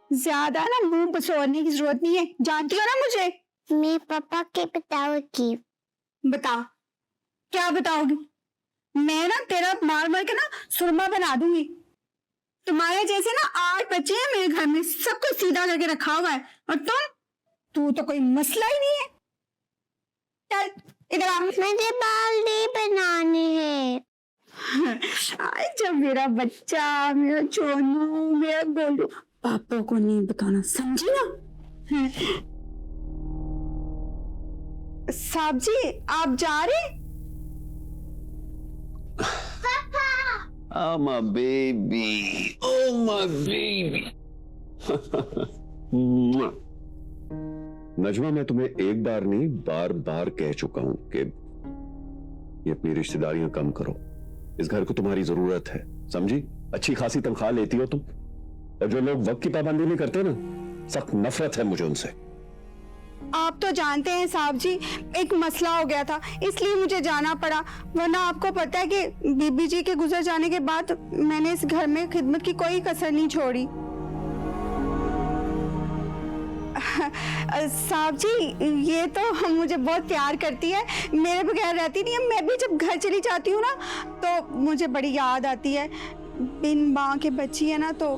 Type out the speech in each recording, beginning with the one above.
ज्यादा ना मुंह पसोरने की जरूरत नहीं है, जानती हो ना मुझे। मैं पापा के बताऊंगी। बता, क्या बताओगी? मैं ना तेरा मार मार के ना सुरमा बना दूंगी। तुम्हारे जैसे ना 8 बच्चे हैं मेरे घर में, सबको सीधा करके रखा हुआ है, और तू तो कोई मसला ही नहीं है। चल इधर आ। मुझे बाल नहीं बनाने हैं। जब मेरा बच्चा, मेरा चोनू, मेरा गोलू, पापा को नहीं बताना, समझी ना? साहब जी आप जा रहे? Oh my baby, oh my baby. Najma, मैं तुम्हें एक बार नहीं बार बार कह चुका हूं कि ये अपनी रिश्तेदारियां कम करो। इस घर को तुम्हारी जरूरत है, समझी? अच्छी खासी तनख्वाह लेती हो तुम, और जो लोग वक्त की पाबंदी नहीं करते ना, सख्त नफरत है मुझे उनसे। आप तो जानते हैं साहब जी, एक मसला हो गया था इसलिए मुझे जाना पड़ा, वरना आपको पता है कि बीबी जी के गुजर जाने के बाद मैंने इस घर में खिदमत की कोई कसर नहीं छोड़ी। साहब जी ये तो मुझे बहुत प्यार करती है, मेरे बगैर रहती नहीं है। मैं भी जब घर चली जाती हूँ ना तो मुझे बड़ी याद आती है। बिन माँ के बच्ची है ना तो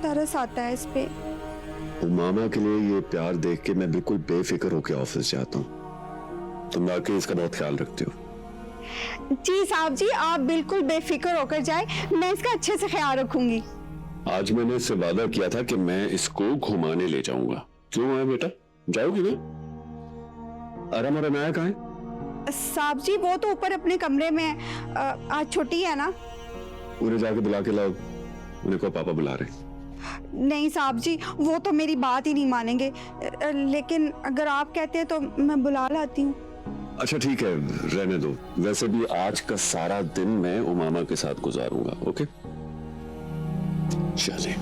तरस आता है इस पे। मामा के लिए ये प्यार देख के मैं बिल्कुल बेफिक्र होकर ऑफिस जाता हूँ। तुम आके इसका बहुत ख्याल रखते हो। जी साहब जी आप बिल्कुल बेफिक्र होकर जाए, मैं इसका अच्छे से ख्याल रखूंगी। आज मैंने इससे वादा किया था कि मैं इसको घुमाने ले जाऊंगा। क्यों आया बेटा, जाओगी ना? आराम और अनाया कहाँ है? साहब जी वो तो ऊपर अपने कमरे में है, आज छुट्टी है ना। उन्हें जाके बुला के लाओ, उन्हें को पापा बुला रहे। नहीं साहब जी वो तो मेरी बात ही नहीं मानेंगे, लेकिन अगर आप कहते हैं तो मैं बुला लाती हूँ। अच्छा ठीक है, रहने दो। वैसे भी आज का सारा दिन मैं उमामा के साथ गुजारूंगा। ओके चलिए।